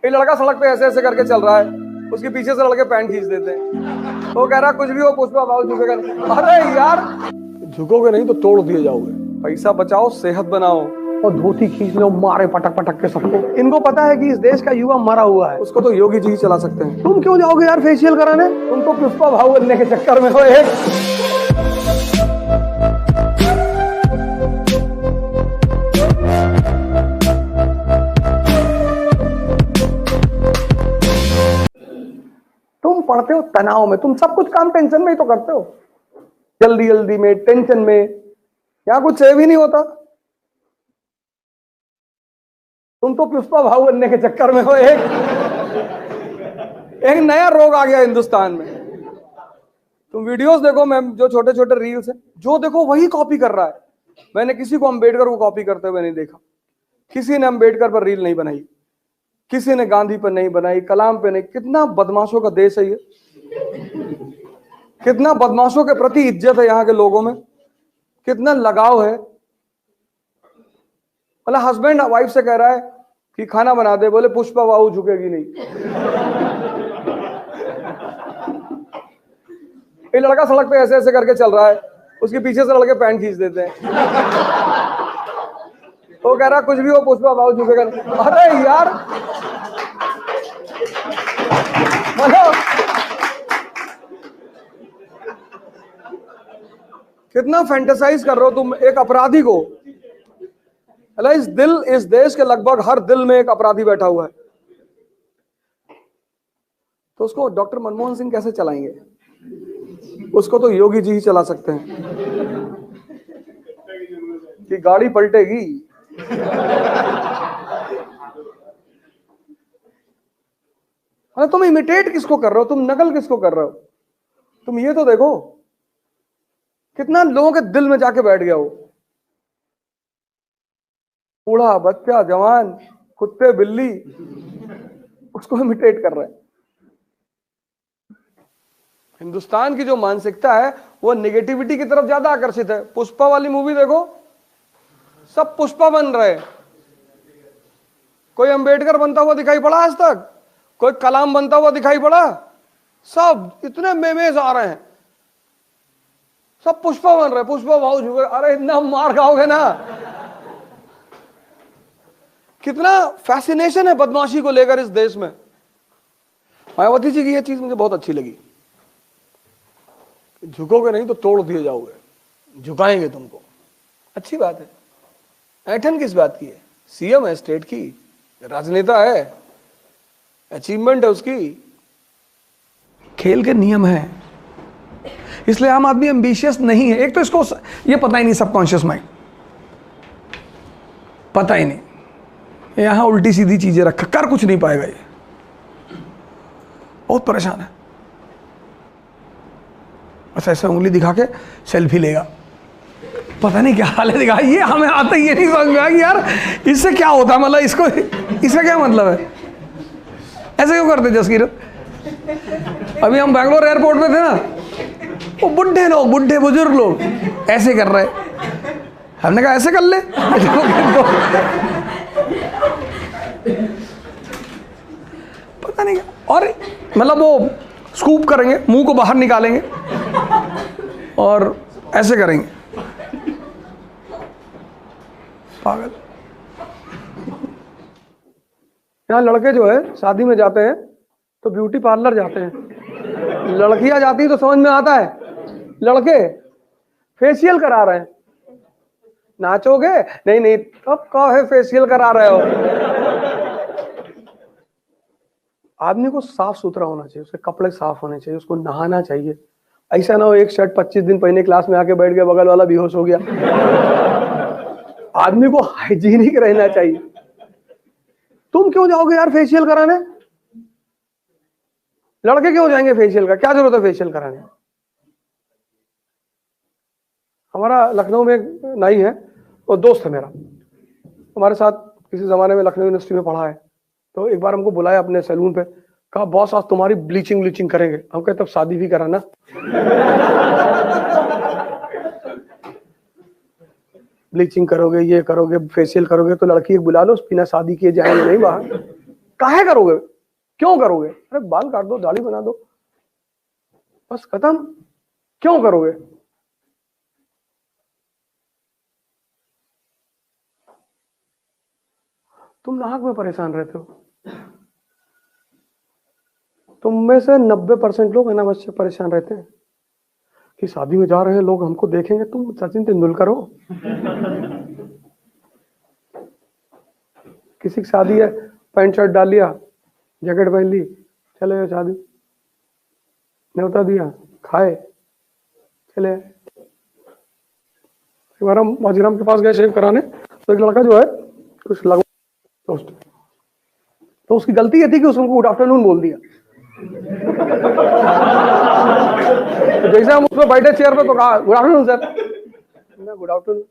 एक लड़का सड़क पे ऐसे ऐसे करके चल रहा है, उसके पीछे से लड़के पैंट खींच देते हैं। वो कह रहा कुछ भी हो पुष्पा भाव झुकेगा नहीं। अरे यार झुकोगे नहीं तो तोड़ दिए जाओगे। पैसा बचाओ, सेहत बनाओ, और धोती खींच लो, मारे पटक पटक के सबको। इनको पता है कि इस देश का युवा मरा हुआ है, उसको तो योगी जी ही चला सकते हैं। तुम क्यों जाओगे यार फेशियल कराने? तुम तो पुष्पा भाव बनने के चक्कर में हो। तुम पढ़ते हो तनाव में, तुम सब कुछ काम टेंशन में ही तो करते हो, जल्दी जल्दी में, टेंशन में। यहां कुछ सेव ही नहीं होता। तुम तो पुष्पा भाव बनने के चक्कर में हो। एक नया रोग आ गया हिंदुस्तान में। तुम वीडियोस देखो मैम, जो छोटे छोटे रील्स है, जो देखो वही कॉपी कर रहा है। मैंने किसी को अंबेडकर को कॉपी करते हुए नहीं देखा। किसी ने अंबेडकर पर रील नहीं बनाई, किसी ने गांधी पर नहीं बनाई, कलाम पे नहीं। कितना बदमाशों का देश है ये, कितना बदमाशों के प्रति इज्जत है यहाँ के लोगों में, कितना लगाव है। मतलब हस्बैंड वाइफ से कह रहा है कि खाना बना दे, बोले पुष्पा बाबू झुकेगी नहीं। एक लड़का सड़क पे ऐसे ऐसे करके चल रहा है, उसके पीछे से लड़के पैंट खींच देते हैं। वो कह रहा कुछ भी हो पुष्पा बाबू झुकेगा नहीं। अरे यार मतलब कितना फैंटेसाइज कर रहे हो तुम एक अपराधी को। इस देश के लगभग हर दिल में एक अपराधी बैठा हुआ है, तो उसको डॉक्टर मनमोहन सिंह कैसे चलाएंगे? उसको तो योगी जी ही चला सकते हैं। कि गाड़ी पलटेगी। अरे तुम इमिटेट किसको कर रहे हो? तुम नकल किसको कर रहे हो? तुम ये तो देखो कितना लोगों के दिल में जाके बैठ गया वो। बूढ़ा, बच्चा, जवान, कुत्ते, बिल्ली, उसको इमिटेट कर रहे हैं। हिंदुस्तान की जो मानसिकता है वो नेगेटिविटी की तरफ ज्यादा आकर्षित है। पुष्पा वाली मूवी देखो, सब पुष्पा बन रहे हैं। कोई अंबेडकर बनता हुआ दिखाई पड़ा आज तक? कोई कलाम बनता हुआ दिखाई पड़ा? सब इतने मेमेज आ रहे हैं, सब पुष्पा बन रहे, पुष्पा भाव झुके। अरे इतना मार खाओगे ना। कितना फैसिनेशन है बदमाशी को लेकर इस देश में। मायावती जी की यह चीज मुझे बहुत अच्छी लगी, झुकोगे नहीं तो तोड़ दिए जाओगे, झुकाएंगे तुमको। अच्छी बात है। ऐठन किस बात की है? सीएम है स्टेट की, राजनेता है, अचीवमेंट है उसकी। खेल के नियम है, इसलिए आम आदमी एम्बिशियस नहीं है। एक तो इसको ये पता ही नहीं, सबकॉन्शियस माइंड पता ही नहीं, यहां उल्टी सीधी चीजें रखा, कर कुछ नहीं पाएगा ये, बहुत परेशान है। बस ऐसे उंगली दिखा के सेल्फी लेगा, पता नहीं क्या हाल है दिखा। ये हमें आता ही ये नहीं समझ में आया कि यार इससे क्या होता है, मतलब इसको, इसका क्या मतलब है? ऐसे क्यों करते जसकीरत? अभी हम बैंगलोर एयरपोर्ट में थे ना, वो बुढ़े लोग, बुढ़े बुजुर्ग लोग ऐसे कर रहे, हमने कहा ऐसे कर ले। पता नहीं क्या, और मतलब वो स्कूप करेंगे, मुंह को बाहर निकालेंगे और ऐसे करेंगे, पागल। यहाँ लड़के जो है शादी में जाते हैं तो ब्यूटी पार्लर जाते हैं, लड़कियां जाती तो समझ में आता है, लड़के फेशियल करा रहे हैं। नाचोगे? नहीं नहीं, तब कहे फेशियल करा रहे हो। आदमी को साफ सुथरा होना चाहिए, उसके कपड़े साफ होने चाहिए, उसको नहाना चाहिए। ऐसा ना हो एक शर्ट 25 दिन पहने क्लास में आके बैठ गया, बगल वाला बेहोश हो गया। आदमी को हाइजीनिक रहना चाहिए। तुम क्यों जाओगे यार फेशियल कराने? लड़के क्यों जाएंगे फेशियल का? क्या जरूरत है फेशियल कराने? हमारा लखनऊ में एक नाई है, वो दोस्त है मेरा, हमारे साथ किसी जमाने में लखनऊ यूनिवर्सिटी में पढ़ा है। तो एक बार हमको बुलाया अपने सैलून पे, कहा बॉस आज तुम्हारी ब्लीचिंग करेंगे। हम कहते तब शादी भी कराना। ब्लीचिंग करोगे, ये करोगे, फेशियल करोगे तो लड़की एक बुला लो, बिना शादी किए जाएंगे नहीं बाहर। काहे करोगे, क्यों करोगे? अरे बाल काट दो, दाढ़ी बना दो, बस खत्म। क्यों करोगे? तुम नाहक में परेशान रहते हो। तुम में से 90% लोग अनावश्यक परेशान रहते हैं कि शादी में जा रहे हैं लोग, हमको देखेंगे। तुम सचिन तेंदुलकर हो? किसी की शादी है, पैंट शर्ट डाल लिया, जैकेट पहन ली, चले गए शादी, न्योता दिया, खाए, चले। हमारा माजीराम के पास गए शेव कराने, तो एक लड़का जो है कुछ लगवा तो उसकी गलती ये थी कि उसको गुड आफ्टरनून बोल दिया। तो जैसे हम उसमें बैठे चेयर पे तो कहा good afternoon sir, good afternoon,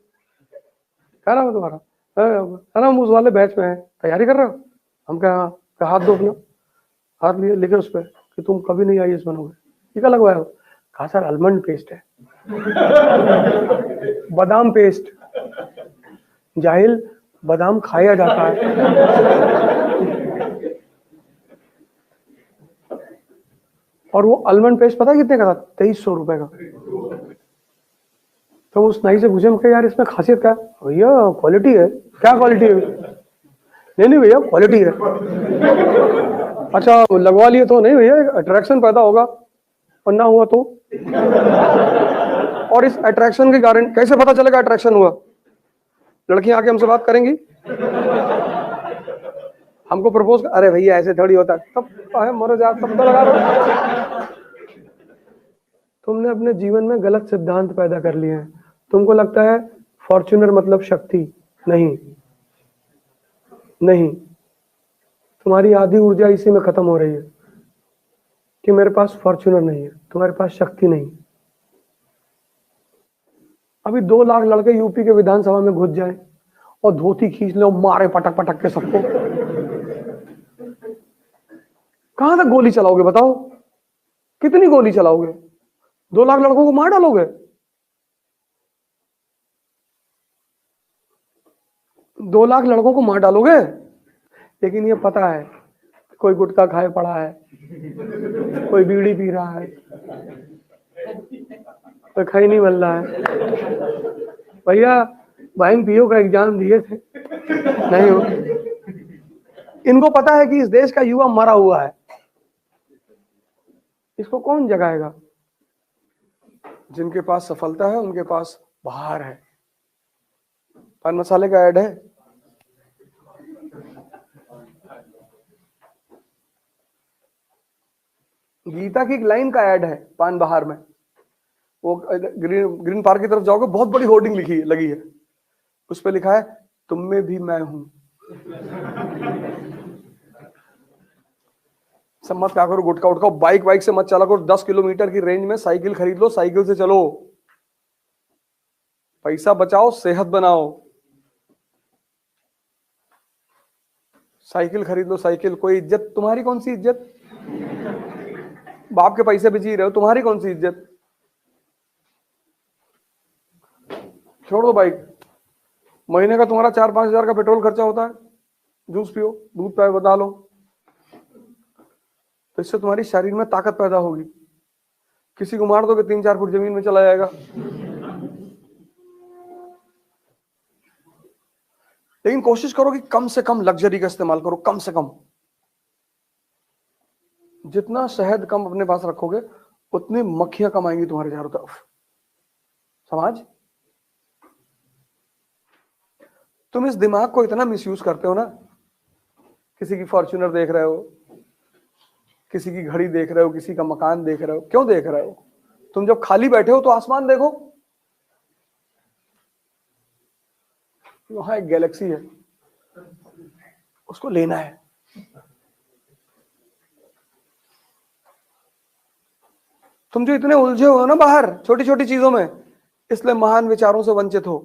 कह रहा मैं तुम्हारा है ना, हम उस वाले बैच में है, तैयारी कर रहे हो? हम कहा हाथ दो अपना, हाथ लिए, लिखे उस पर कि तुम कभी नहीं IAS बनोगे। टीका लगवाया हो? कहा सर आलमंड पेस्ट है। बादाम पेस्ट, जाहिल, बादाम खाया जाता है। और वो आलमंड पेस्ट पता है कितने का था? 2300 रुपए का। तो उस नाई से पूछे, हम यार इसमें खासियत क्या है? भैया क्वालिटी है। क्या क्वालिटी है? नहीं भैया क्वालिटी है। अच्छा लगवा लिए तो? नहीं भैया अट्रैक्शन पैदा होगा, और ना हुआ तो? और इस अट्रैक्शन के कारण कैसे पता चलेगा अट्रैक्शन हुआ? लड़कियां आके हमसे बात करेंगी, हमको प्रपोज, अरे भैया ऐसे थोड़ी होता, तब मरो जा, तब तो लगा रहा। तुमने अपने जीवन में गलत सिद्धांत पैदा कर लिए हैं। तुमको लगता है फॉर्च्यूनर मतलब शक्ति। नहीं नहीं, तुम्हारी आधी ऊर्जा इसी में खत्म हो रही है कि मेरे पास फॉर्च्यूनर नहीं है, तुम्हारे पास शक्ति नहीं। अभी 2 लाख लड़के यूपी के विधानसभा में घुस जाए और धोती खींच ले और मारे पटक पटक के सबको, कहां तक गोली चलाओगे बताओ? कितनी गोली चलाओगे? 2 लाख लड़कों को मार डालोगे? 2 लाख लड़कों को मार डालोगे? लेकिन ये पता है कोई गुटखा खाए पड़ा है, कोई बीड़ी पी रहा है, कोई खाई नहीं बन रहा है। भैया वाइन पियो का एग्जाम दिए थे, नहीं हो। इनको पता है कि इस देश का युवा मरा हुआ है, इसको कौन जगाएगा? जिनके पास सफलता है उनके पास बाहर है। पान मसाले का ऐड है, गीता की एक लाइन का ऐड है पान बहार में। वो ग्रीन पार्क की तरफ जाओगे, बहुत बड़ी होर्डिंग लगी है, उस पर लिखा है तुम में भी मैं हूं। सब मत क्या करो, गुटखा उठकाओ, बाइक से मत चला करो। 10 किलोमीटर की रेंज में साइकिल खरीद लो, साइकिल से चलो। पैसा बचाओ, सेहत बनाओ। साइकिल खरीद लो, साइकिल। कोई इज्जत, तुम्हारी कौन सी इज्जत? बाप के पैसे भी जी रहे हो, तुम्हारी कौन सी इज्जत? छोड़ दो बाइक। महीने का तुम्हारा 4-5 हजार का पेट्रोल खर्चा होता है, जूस पियो, दूध पाए, बता लो, तो इससे तुम्हारी शरीर में ताकत पैदा होगी। किसी को मार दोगे 3-4 फुट जमीन में चला जाएगा। लेकिन कोशिश करो कि कम से कम लग्जरी का इस्तेमाल करो, कम से कम। जितना शहद कम अपने पास रखोगे उतनी मक्खियां कम आएंगी तुम्हारे चारों तरफ। समाज, तुम इस दिमाग को इतना मिसयूज करते हो ना। किसी की फॉर्च्यूनर देख रहे हो, किसी की घड़ी देख रहे हो, किसी का मकान देख रहे हो। क्यों देख रहे हो? तुम जब खाली बैठे हो तो आसमान देखो, वहां एक गैलेक्सी है, उसको लेना है। तुम जो इतने उलझे हो ना बाहर छोटी छोटी चीजों में, इसलिए महान विचारों से वंचित हो।